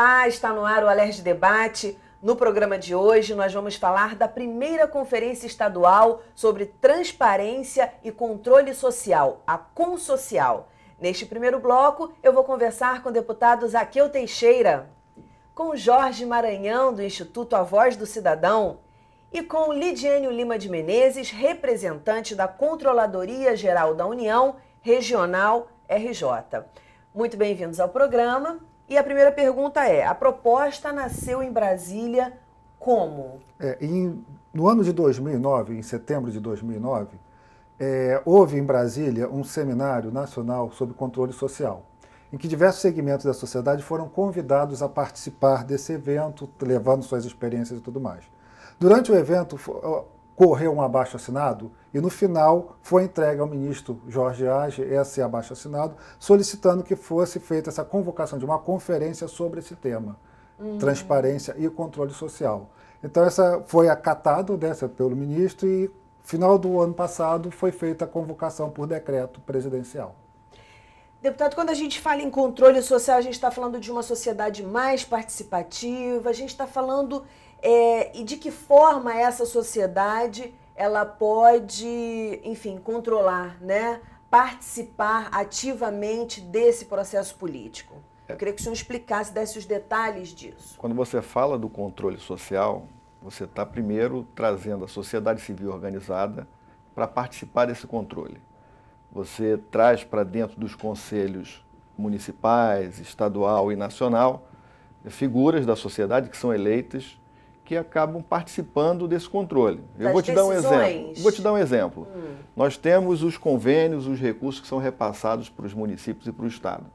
Olá, está no ar o Alerj Debate. No programa de hoje nós vamos falar da primeira conferência estadual sobre transparência e controle social, a Consocial. Neste primeiro bloco eu vou conversar com o deputado Zaqueu Teixeira, com Jorge Maranhão do Instituto A Voz do Cidadão e com Lidiênio Lima de Menezes, representante da Controladoria Geral da União Regional RJ. Muito bem-vindos ao programa. E a primeira pergunta é, a proposta nasceu em Brasília como? No ano de 2009, em setembro de 2009, houve em Brasília um seminário nacional sobre controle social, em que diversos segmentos da sociedade foram convidados a participar desse evento, levando suas experiências e tudo mais. Durante o evento, correu um abaixo-assinado e, no final, foi entregue ao ministro Jorge Arge esse abaixo-assinado, solicitando que fosse feita essa convocação de uma conferência sobre esse tema, transparência e controle social. Então, essa foi acatado pelo ministro e, no final do ano passado, foi feita a convocação por decreto presidencial. Deputado, quando a gente fala em controle social, a gente está falando de uma sociedade mais participativa, a gente está falando e de que forma essa sociedade ela pode, enfim, controlar, né? Participar ativamente desse processo político. Eu queria que o senhor explicasse, desse os detalhes disso. Quando você fala do controle social, você está primeiro trazendo a sociedade civil organizada para participar desse controle. Você traz para dentro dos conselhos municipais, estadual e nacional figuras da sociedade que são eleitas, que acabam participando desse controle. Eu vou te dar um exemplo. Nós temos os convênios, os recursos que são repassados para os municípios e para o Estado.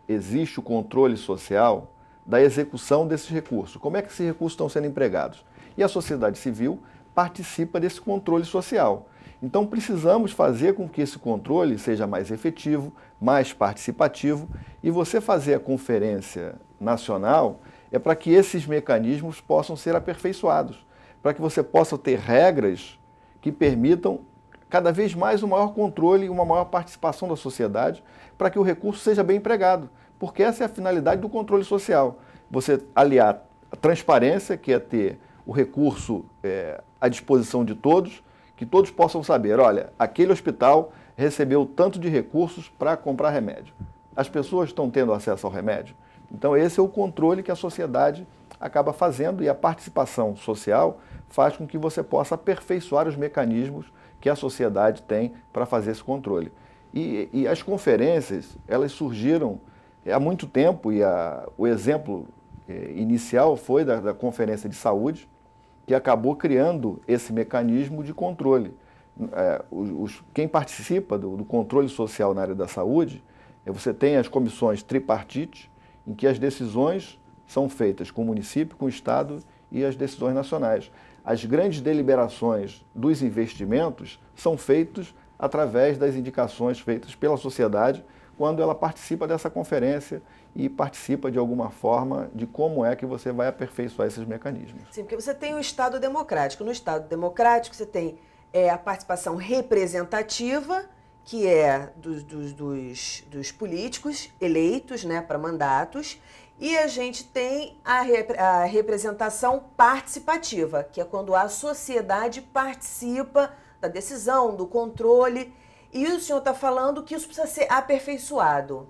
Existe o controle social da execução desses recursos. Como é que esses recursos estão sendo empregados? E a sociedade civil participa desse controle social. Então precisamos fazer com que esse controle seja mais efetivo, mais participativo, e você fazer a conferência nacional é para que esses mecanismos possam ser aperfeiçoados, para que você possa ter regras que permitam cada vez mais um maior controle e uma maior participação da sociedade, para que o recurso seja bem empregado, porque essa é a finalidade do controle social. Você aliar a transparência, que é ter o recurso à disposição de todos, que todos possam saber, olha, aquele hospital recebeu tanto de recursos para comprar remédio. As pessoas estão tendo acesso ao remédio? Então esse é o controle que a sociedade acaba fazendo e a participação social faz com que você possa aperfeiçoar os mecanismos que a sociedade tem para fazer esse controle. E as conferências, elas surgiram há muito tempo e o exemplo inicial foi da Conferência de Saúde, que acabou criando esse mecanismo de controle. Quem participa do controle social na área da saúde, você tem as comissões tripartite, em que as decisões são feitas com o município, com o Estado e as decisões nacionais. As grandes deliberações dos investimentos são feitas através das indicações feitas pela sociedade quando ela participa dessa conferência e participa de alguma forma de como é que você vai aperfeiçoar esses mecanismos. Sim, porque você tem o Estado democrático. No Estado democrático você tem a participação representativa, que é dos políticos eleitos, né, para mandatos, e a gente tem a representação participativa, que é quando a sociedade participa da decisão, do controle, e o senhor está falando que isso precisa ser aperfeiçoado,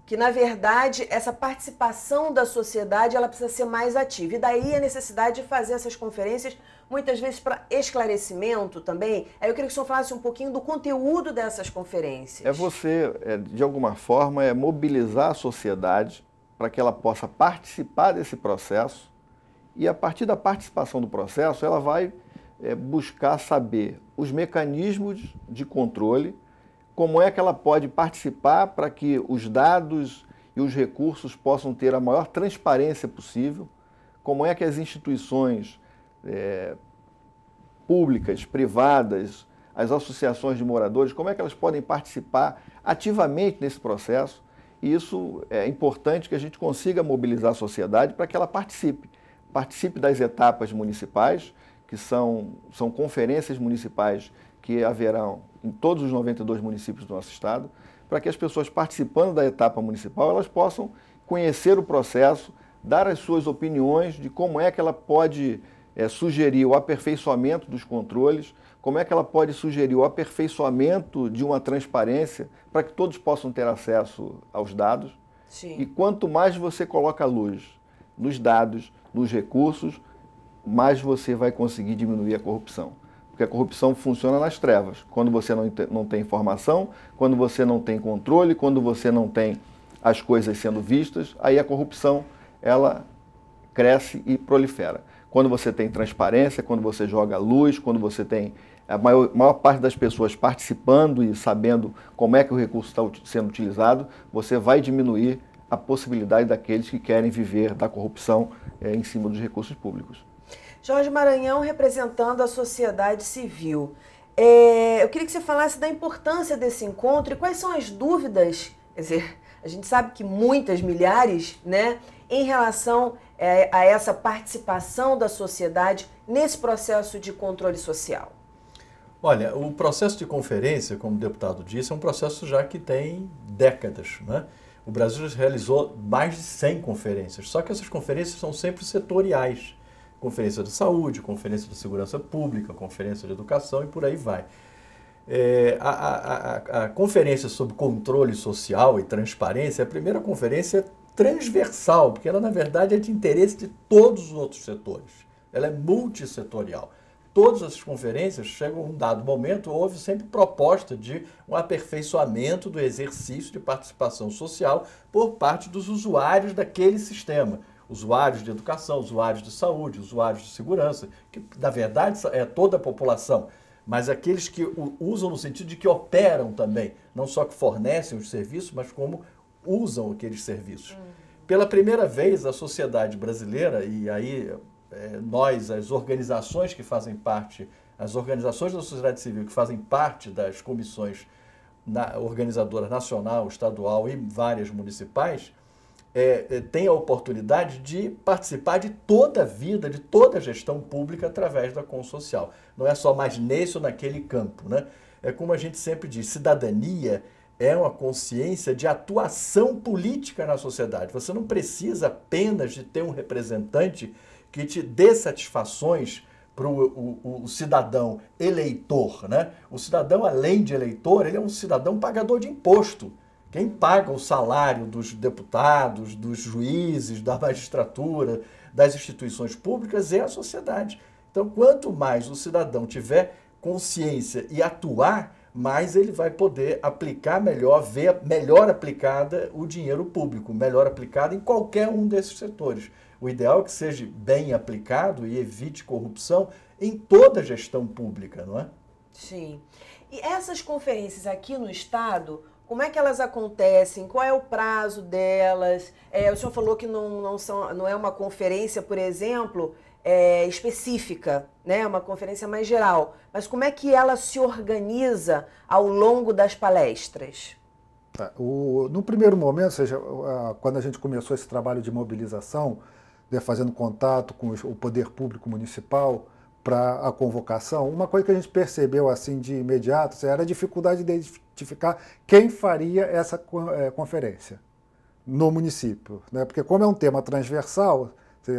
que na verdade essa participação da sociedade ela precisa ser mais ativa, e daí a necessidade de fazer essas conferências muitas vezes para esclarecimento também. Aí eu queria que o senhor falasse um pouquinho do conteúdo dessas conferências. De alguma forma, mobilizar a sociedade para que ela possa participar desse processo e, a partir da participação do processo, ela vai buscar saber os mecanismos de controle, como é que ela pode participar para que os dados e os recursos possam ter a maior transparência possível, como é que as instituições públicas, privadas, as associações de moradores, como é que elas podem participar ativamente nesse processo. E isso é importante que a gente consiga mobilizar a sociedade para que ela participe das etapas municipais, que são conferências municipais que haverão em todos os 92 municípios do nosso estado, para que as pessoas participando da etapa municipal, elas possam conhecer o processo, dar as suas opiniões de como é que ela pode sugerir o aperfeiçoamento dos controles, como é que ela pode sugerir o aperfeiçoamento de uma transparência para que todos possam ter acesso aos dados. Sim. E quanto mais você coloca a luz nos dados, nos recursos, mais você vai conseguir diminuir a corrupção. Porque a corrupção funciona nas trevas. Quando você não tem informação, quando você não tem controle, quando você não tem as coisas sendo vistas, aí a corrupção ela cresce e prolifera. Quando você tem transparência, quando você joga luz, quando você tem a maior parte das pessoas participando e sabendo como é que o recurso está sendo utilizado, você vai diminuir a possibilidade daqueles que querem viver da corrupção em cima dos recursos públicos. Jorge Maranhão, representando a sociedade civil. Eu queria que você falasse da importância desse encontro e quais são as dúvidas, quer dizer, a gente sabe que muitas, milhares, né, em relação a essa participação da sociedade nesse processo de controle social. Olha, o processo de conferência, como o deputado disse, é um processo já que tem décadas, né? O Brasil já realizou mais de 100 conferências, só que essas conferências são sempre setoriais. Conferência de saúde, conferência de segurança pública, conferência de educação e por aí vai. A conferência sobre controle social e transparência é a primeira conferência transversal, porque ela, na verdade, é de interesse de todos os outros setores. Ela é multissetorial. Todas essas conferências, chegam a um dado momento, houve sempre proposta de um aperfeiçoamento do exercício de participação social por parte dos usuários daquele sistema. Usuários de educação, usuários de saúde, usuários de segurança, que na verdade é toda a população, mas aqueles que usam no sentido de que operam também, não só que fornecem os serviços, mas como usam aqueles serviços. Pela primeira vez, a sociedade brasileira, e aí nós, as organizações que fazem parte, as organizações da sociedade civil que fazem parte das comissões organizadoras nacional, estadual e várias municipais, tem a oportunidade de participar de toda a vida, de toda a gestão pública através da Consocial. Não é só mais nesse ou naquele campo, né? É como a gente sempre diz, cidadania é uma consciência de atuação política na sociedade. Você não precisa apenas de ter um representante que te dê satisfações para o cidadão eleitor, né? O cidadão, além de eleitor, ele é um cidadão pagador de imposto. Quem paga o salário dos deputados, dos juízes, da magistratura, das instituições públicas é a sociedade. Então, quanto mais o cidadão tiver consciência e atuar, mais ele vai poder aplicar melhor, ver melhor aplicada o dinheiro público, melhor aplicado em qualquer um desses setores. O ideal é que seja bem aplicado e evite corrupção em toda a gestão pública, não é? Sim. E essas conferências aqui no Estado, como é que elas acontecem? Qual é o prazo delas? O senhor falou que não é uma conferência, por exemplo, específica, né? Uma conferência mais geral. Mas como é que ela se organiza ao longo das palestras? No primeiro momento, ou seja, quando a gente começou esse trabalho de mobilização, fazendo contato com o poder público municipal para a convocação, uma coisa que a gente percebeu assim de imediato era a dificuldade de identificar quem faria essa conferência no município, né? Porque como é um tema transversal,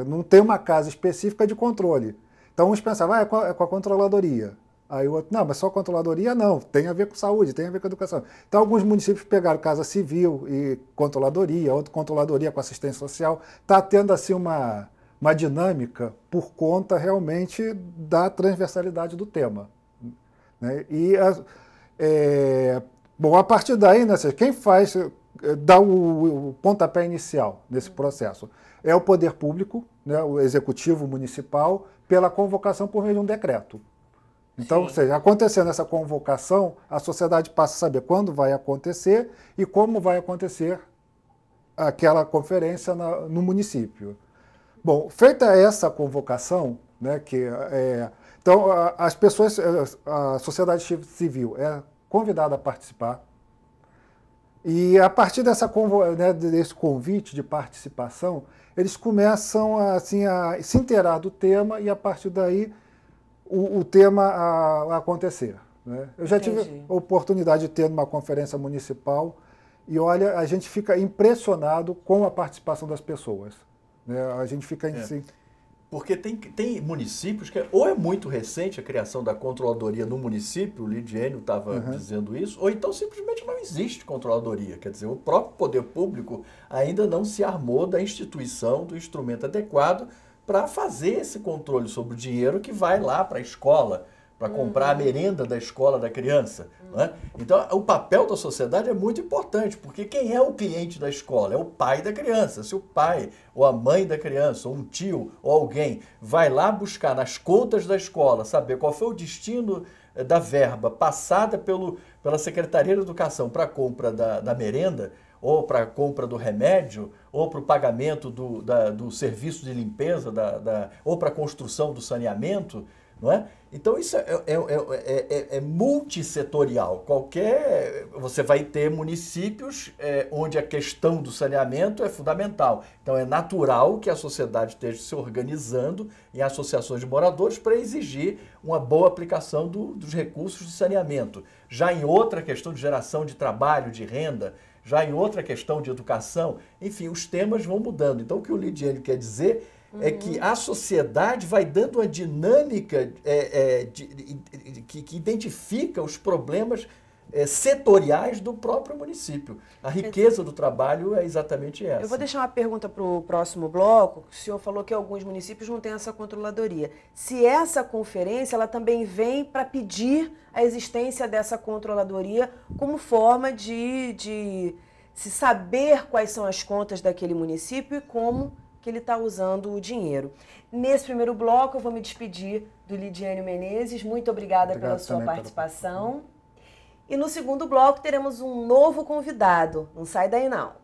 não tem uma casa específica de controle. Então uns pensavam, é com a controladoria. Aí o outro, não, mas só controladoria não, tem a ver com saúde, tem a ver com educação. Então alguns municípios pegaram Casa Civil e controladoria, outra controladoria com assistência social. Está tendo assim uma dinâmica por conta realmente da transversalidade do tema, né? Bom, a partir daí, né, quem dá o pontapé inicial nesse processo é o poder público, né, o executivo municipal, pela convocação por meio de um decreto. Então, ou seja, acontecendo essa convocação, a sociedade passa a saber quando vai acontecer e como vai acontecer aquela conferência no município. Bom, feita essa convocação, né, então as pessoas, a sociedade civil é convidada a participar e a partir desse convite de participação, eles começam assim, a se inteirar do tema e a partir daí o tema a acontecer, né? Eu já tive a oportunidade de ter numa conferência municipal e olha, a gente fica impressionado com a participação das pessoas, Né? A gente fica assim... Porque tem municípios que ou é muito recente a criação da controladoria no município, o Lidiênio estava dizendo isso, ou então simplesmente não existe controladoria. Quer dizer, o próprio poder público ainda não se armou da instituição, do instrumento adequado para fazer esse controle sobre o dinheiro que vai lá para a escola, para comprar a merenda da escola da criança. Né? Então, o papel da sociedade é muito importante, porque quem é o cliente da escola? É o pai da criança. Se o pai, ou a mãe da criança, ou um tio, ou alguém vai lá buscar nas contas da escola, saber qual foi o destino da verba passada pela Secretaria de Educação para a compra da merenda, ou para a compra do remédio, ou para o pagamento do serviço de limpeza, ou para a construção do saneamento, não é? Então isso é multissetorial. Você vai ter municípios onde a questão do saneamento é fundamental. Então é natural que a sociedade esteja se organizando em associações de moradores para exigir uma boa aplicação dos recursos de saneamento. Já em outra questão de geração de trabalho, de renda, já em outra questão de educação, enfim, os temas vão mudando. Então o que o Lidiênio quer dizer é que a sociedade vai dando uma dinâmica que identifica os problemas setoriais do próprio município. A riqueza do trabalho é exatamente essa. Eu vou deixar uma pergunta para o próximo bloco. O senhor falou que alguns municípios não têm essa controladoria. Se essa conferência ela também vem para pedir a existência dessa controladoria como forma de se saber quais são as contas daquele município e como que ele está usando o dinheiro. Nesse primeiro bloco, eu vou me despedir do Lidiênio Menezes. Muito obrigada pela sua participação. E no segundo bloco, teremos um novo convidado. Não sai daí, não.